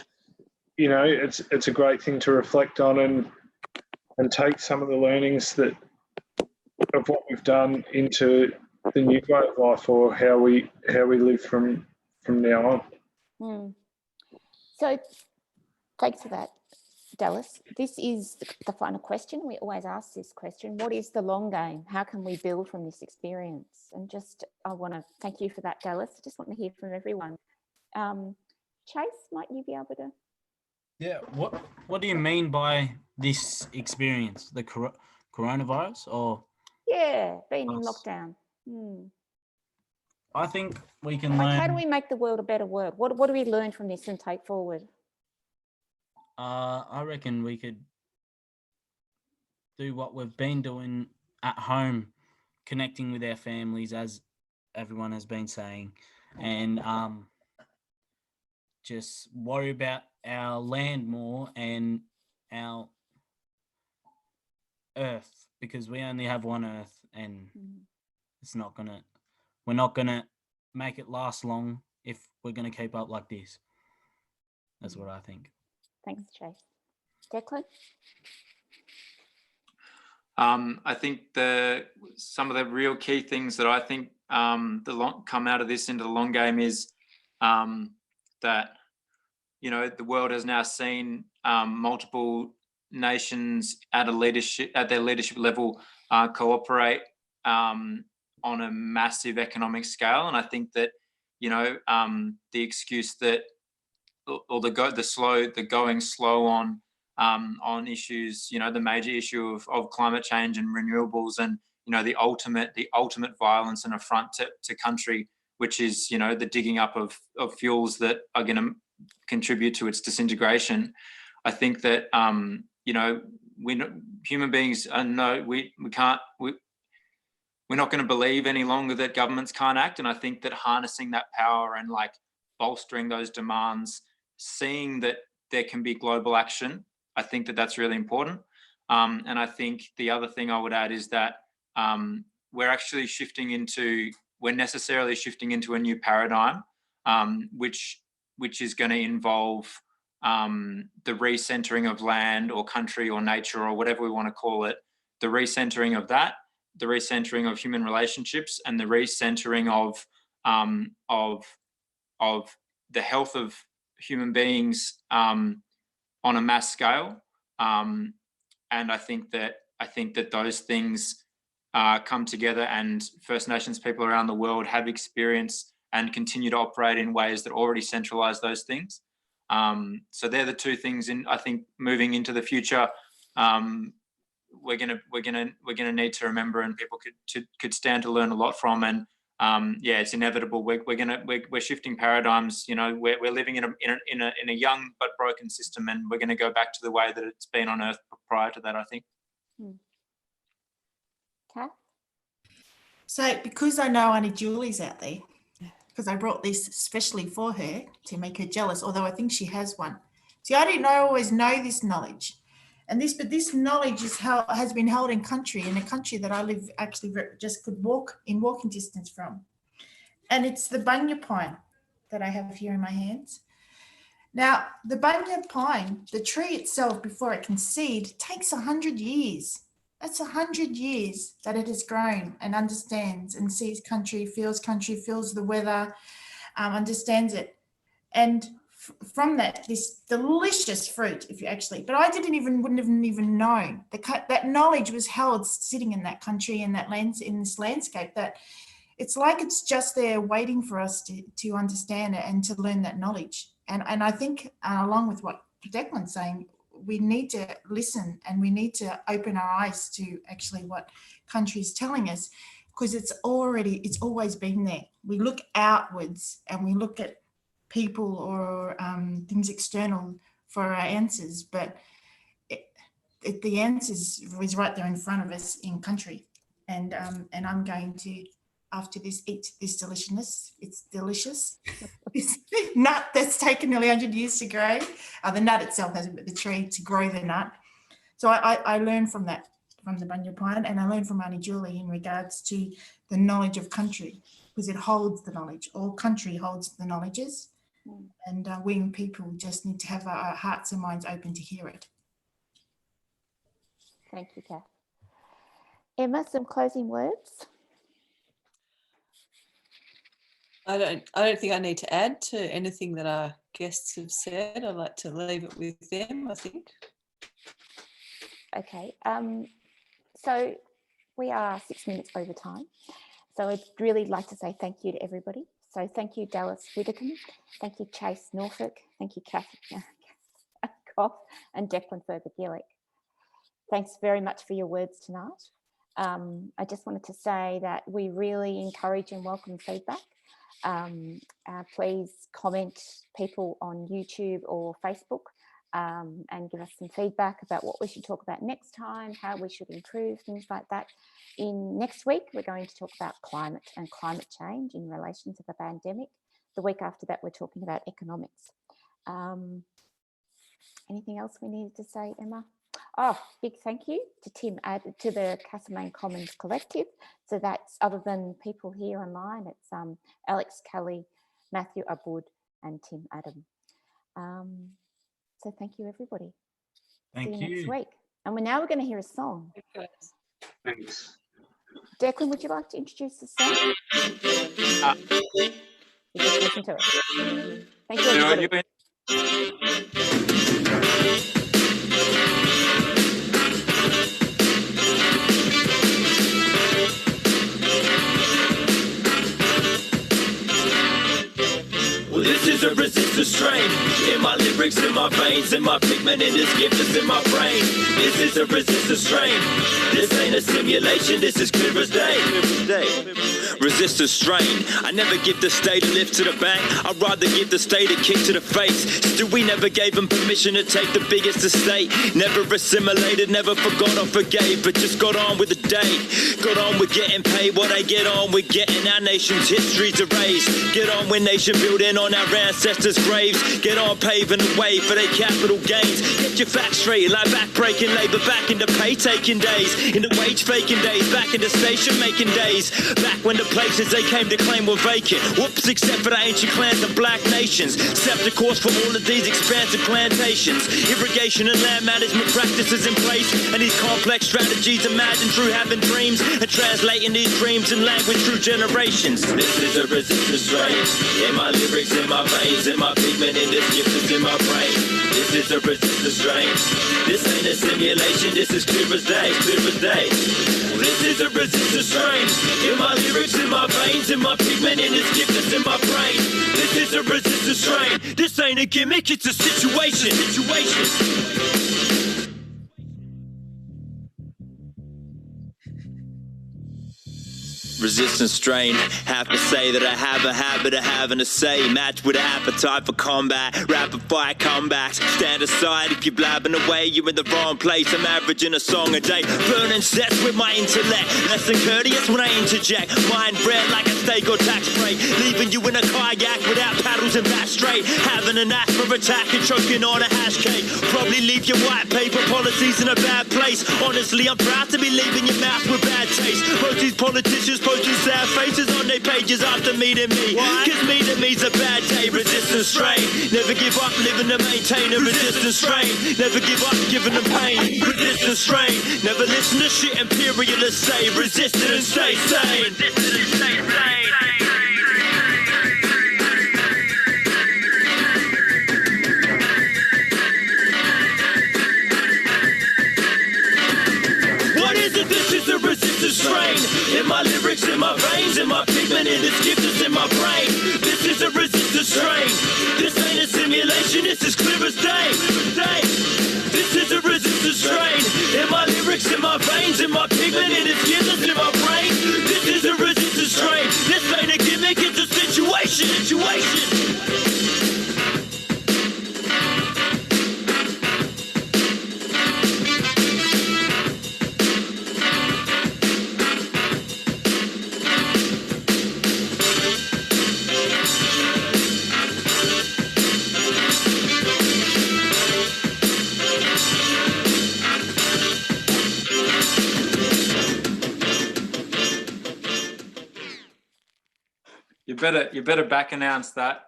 you know, it's a great thing to reflect on and take some of the learnings of what we've done into the new way of life, or how we live from now on. So thanks for that, Dallas. This is the final question. We always ask this question: what is the long game? How can we build from this experience? And just, I want to thank you for that, Dallas. I just want to hear from everyone. Chase, might you be able to? Yeah. What do you mean by this experience? The coronavirus, or? Yeah, being in lockdown. I think we can like, learn. how do we make the world a better world? What do we learn from this and take forward? I reckon we could do what we've been doing at home, connecting with our families, as everyone has been saying, and just worry about our land more and our earth, because we only have one earth, and we're not gonna make it last long if we're gonna keep up like this. That's what I think. Thanks, Chase. Declan? I think some of the real key things that I think come out of this into the long game is that, you know, the world has now seen multiple nations at their leadership level cooperate on a massive economic scale, and I think that, you know, the excuse that, or the going slow on issues, you know, the major issue of climate change and renewables, and, you know, the ultimate violence and affront to country, which is, you know, the digging up of fuels that are going to contribute to its disintegration. I think that, you know, human beings we're not going to believe any longer that governments can't act, and I think that harnessing that power and, like, bolstering those demands, seeing that there can be global action, I think that that's really important. And I think the other thing I would add is that we're necessarily shifting into a new paradigm, which is going to involve the recentering of land or country or nature or whatever we want to call it, the recentering of that, the recentering of human relationships, and the recentering of the health of human beings on a mass scale. And I think that those things come together, and First Nations people around the world have experienced and continue to operate in ways that already centralize those things. So they're the two things I think moving into the future, we're gonna need to remember, and people could stand to learn a lot from. And yeah, it's inevitable. We're shifting paradigms. You know, we're living in a young but broken system, and we're going to go back to the way that it's been on Earth prior to that, I think. Kath? So because I know Auntie Julie's out there, because I brought this especially for her to make her jealous, although I think she has one. See, I didn't always know this knowledge. But this knowledge has been held in a country that I live actually just could walk in walking distance from. And it's the bunya pine that I have here in my hands. Now, the bunya pine, the tree itself, before it can seed, takes 100 years. That's 100 years that it has grown and understands and sees country, feels the weather, understands it. And from that, this delicious fruit, but I wouldn't have even known that knowledge was held sitting in that country, in this landscape, that it's like it's just there waiting for us to understand it and to learn that knowledge. And I think along with what Declan's saying, we need to listen, and we need to open our eyes to actually what country is telling us, because it's always been there. We look outwards and we look at people or things external for our answers, but the answers was right there in front of us in country. And I'm going to, after this, eat this deliciousness. It's delicious. This nut that's taken nearly 100 years to grow. The nut itself hasn't, but the tree to grow the nut. So I learned from that, from the bunya pine, and I learned from Auntie Julie in regards to the knowledge of country, because it holds the knowledge. All country holds the knowledges, and we people just need to have our hearts and minds open to hear it. Thank you, Kath. Emma, some closing words? I don't think I need to add to anything that our guests have said. I'd like to leave it with them, I think. Okay, so we are 6 minutes over time. So I'd really like to say thank you to everybody. So thank you, Dallas Widdicombe. Thank you, Chase Norfolk. Thank you, Kathryn Coff and Declan Ferber-Gillick. Thanks very much for your words tonight. I just wanted to say that we really encourage and welcome feedback. Please comment people on YouTube or Facebook and give us some feedback about what we should talk about next time, how we should improve, things like that. Next week, we're going to talk about climate and climate change in relation to the pandemic. The week after that, we're talking about economics. Anything else we needed to say, Emma? Oh, big thank you to Tim, to the Castlemaine Commons Collective. So that's, other than people here online, it's Alex Kelly, Matthew Abud and Tim Adam. So thank you, everybody. Thank See you you. next week. And now we're going to hear a song. Thanks. Declan, would you like to introduce the song? You just listen to it. Thank you, everybody. This is a resistant strain in my lyrics, in my veins, in my pigment, in this gift that's in my brain. This is a resistant strain. This ain't a simulation, this is clear as day. Resistant strain. I never give the state a lift to the bank. I'd rather give the state a kick to the face. Still, we never gave them permission to take the biggest estate. Never assimilated, never forgot or forgave, but just got on with the day. Got on with getting paid what I get on with getting our nation's histories erased. Get on with nation building on our ancestors' graves. Get on paving the way for their capital gains. Get your facts straight, like back-breaking labour back in the pay-taking days, in the wage-faking days, back in the station-making days, back when the places they came to claim were vacant. Whoops, except for the ancient clans and black nations. Set the course for all of these expansive plantations. Irrigation and land management practices in place, and these complex strategies imagined through having dreams and translating these dreams in language through generations. This is a resistant strain in my lyrics, in my veins, in my pigment, in this gift that's in my brain. This is a resistant strain. This ain't a simulation, this is clear as day, clear as day. This is a resistant strain in my lyrics, in my veins, in my pigment, in this gift that's in my brain. This is a resistant strain. This ain't a gimmick, it's a situation. Resistant strain, have to say that I have a habit of having a say. Match with an appetite for combat, rapid fire comebacks. Stand aside if you're blabbing away, you're in the wrong place. I'm averaging a song a day, burning sets with my intellect. Less than courteous when I interject, mind bred like a steak or tax break. Leaving you in a kayak without paddles and back straight. Having an asthma attack and choking on a hash cake. Probably leave your white paper policies in a bad place. Honestly, I'm proud to be leaving your mouth with bad taste. Most these politicians posting sad faces on their pages after meeting me. Cause meeting me's a bad day. Resistant strain. Never give up, living to maintain a resistant strain. Never give up, giving them pain. Resistant strain. Never listen to shit imperialists say. Resistant and stay sane. Resistant and stay sane. This is a resistant strain in my lyrics, in my veins, in my pigment, in this gift that's in my brain. This is a resistant strain. This ain't a simulation, this is clear as day. This is a resistant strain in my lyrics, in my veins, in my pigment, in this gift that's in my brain. This is a resistant strain. This ain't a gimmick, it's a situation. better back announce that.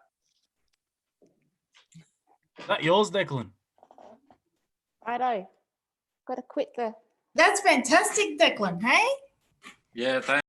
Is that yours, Declan? Righto. Got to quit the. That's fantastic, Declan, hey? Yeah, thanks.